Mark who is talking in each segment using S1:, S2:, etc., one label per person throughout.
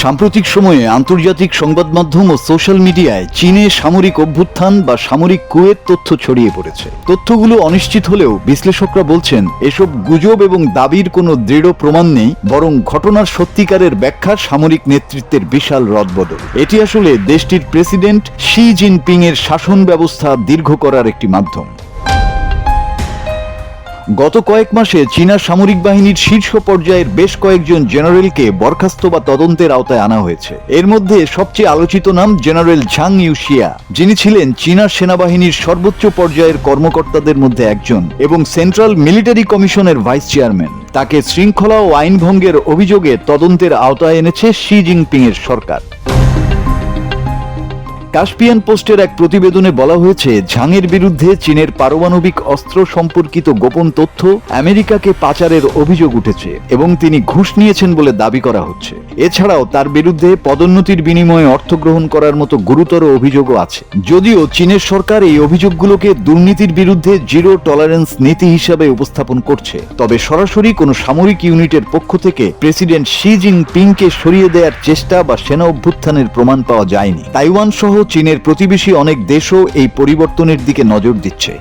S1: সাম্প্রতিক সময়ে আন্তর্জাতিক সংবাদ মাধ্যম ও সোশ্যাল মিডিয়ায় চীনে সামরিক অভ্যুত্থান বা সামরিক কুয়ের তথ্য ছড়িয়ে পড়েছে। তথ্যগুলো অনিশ্চিত হলেও বিশ্লেষকরা বলছেন এসব গুজব এবং দাবির কোনো দৃঢ় প্রমাণ নেই, বরং ঘটনার সত্যিকারের ব্যাখ্যা সামরিক নেতৃত্বের বিশাল রদবদল। এটি আসলে দেশটির প্রেসিডেন্ট শি জিনপিং এর শাসন ব্যবস্থা দীর্ঘ করার একটি মাধ্যম। গত কয়েক মাসে চীনা সামরিক বাহিনীর শীর্ষ পর্যায়ের বেশ কয়েকজন জেনারেলকে বরখাস্ত বা তদন্তের আওতায় আনা হয়েছে। এর মধ্যে সবচেয়ে আলোচিত নাম জেনারেল ঝাং ইউশিয়া, যিনি ছিলেন চীনা সেনাবাহিনীর সর্বোচ্চ পর্যায়ের কর্মকর্তাদের মধ্যে একজন এবং সেন্ট্রাল মিলিটারি কমিশনের ভাইস চেয়ারম্যান। তাকে শৃঙ্খলা ও আইন ভঙ্গের অভিযোগে তদন্তের আওতায় এনেছে শি জিনপিং এর সরকার। কাস্পিয়ান পোস্টের এক প্রতিবেদনে বলা হয়েছে, ঝাংয়ের বিরুদ্ধে চীনের পারমাণবিক অস্ত্র সম্পর্কিত গোপন তথ্য আমেরিকাকে পাচারের অভিযোগ উঠেছে এবং তিনি ঘুষ নিয়েছেন বলে দাবি করা হচ্ছে। এছাড়াও তার বিরুদ্ধে পদোন্নতির বিনিময়ে অর্থ গ্রহণ করার মতো গুরুতর অভিযোগও আছে। যদিও চীনের সরকার এই অভিযোগগুলোকে দুর্নীতির বিরুদ্ধে জিরো টলারেন্স নীতি হিসাবে উপস্থাপন করছে, তবে সরাসরি কোনো সামরিক ইউনিটের পক্ষ থেকে প্রেসিডেন্ট শি জিনপিংকে সরিয়ে দেওয়ার চেষ্টা বা সেনা অভ্যুত্থানের প্রমাণ পাওয়া যায়নি। তাইওয়ান সহ চীনের প্রতিবেশী অনেক দেশও এই পরিবর্তনের দিকে নজর দিচ্ছে।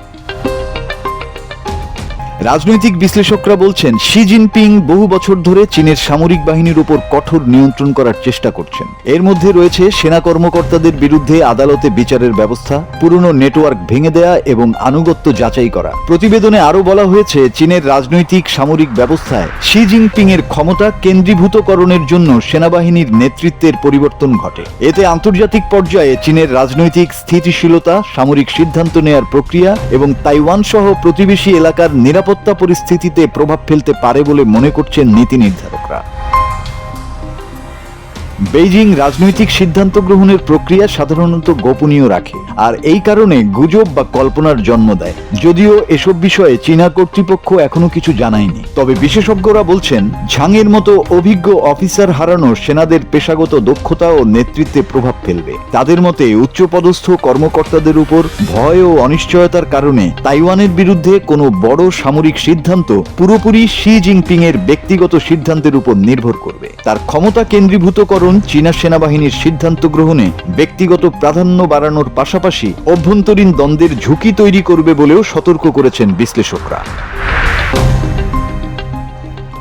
S1: রাজনৈতিক বিশ্লেষকরা বলছেন, শি জিনপিং বহু বছর ধরে চীনের সামরিক বাহিনীর উপর কঠোর নিয়ন্ত্রণ করার চেষ্টা করছেন। এর মধ্যে রয়েছে সেনা কর্মকর্তাদের বিরুদ্ধে আদালতে বিচারের ব্যবস্থা, পুরনো নেটওয়ার্ক ভেঙে দেয়া এবং আনুগত্য যাচাই করা। প্রতিবেদনে আরও বলা হয়েছে, চীনের রাজনৈতিক সামরিক ব্যবস্থায় শি জিনপিং এর ক্ষমতা কেন্দ্রীভূতকরণের জন্য সেনাবাহিনীর নেতৃত্বের পরিবর্তন ঘটে। এতে আন্তর্জাতিক পর্যায়ে চীনের রাজনৈতিক স্থিতিশীলতা, সামরিক সিদ্ধান্ত নেয়ার প্রক্রিয়া এবং তাইওয়ান সহ প্রতিবেশী এলাকার নিরাপত্তা পরিস্থিতিতে প্রভাব ফেলতে পারে বলে মনে করছেন নীতি নির্ধারকরা। বেইজিং রাজনৈতিক সিদ্ধান্ত গ্রহণের প্রক্রিয়া সাধারণত গোপনীয় রাখে, আর এই কারণে গুজব বা কল্পনার জন্ম দেয়। যদিও এসব বিষয়ে চীনা কর্তৃপক্ষ এখনো কিছু জানায়নি, তবে বিশেষজ্ঞরা বলছেন, ঝাংয়ের মতো অভিজ্ঞ অফিসার হারানো সেনাদের পেশাগত দক্ষতা ও নেতৃত্বে প্রভাব ফেলবে। তাদের মতে উচ্চপদস্থ কর্মকর্তাদের উপর ভয় ও অনিশ্চয়তার কারণে তাইওয়ানের বিরুদ্ধে কোনো বড় সামরিক সিদ্ধান্ত পুরোপুরি শি জিনপিং এর ব্যক্তিগত সিদ্ধান্তের উপর নির্ভর করবে। তার ক্ষমতা কেন্দ্রীভূতকরণ চীনা সেনাবাহিনীর সিদ্ধান্ত গ্রহণে ব্যক্তিগত প্রাধান্য বাড়ানোর পাশাপাশি অভ্যন্তরীণ দ্বন্দ্বের ঝুঁকি তৈরি করবে বলেও সতর্ক করেছেন বিশ্লেষকরা।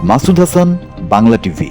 S1: মাসুদ হাসান, বাংলা টিভি।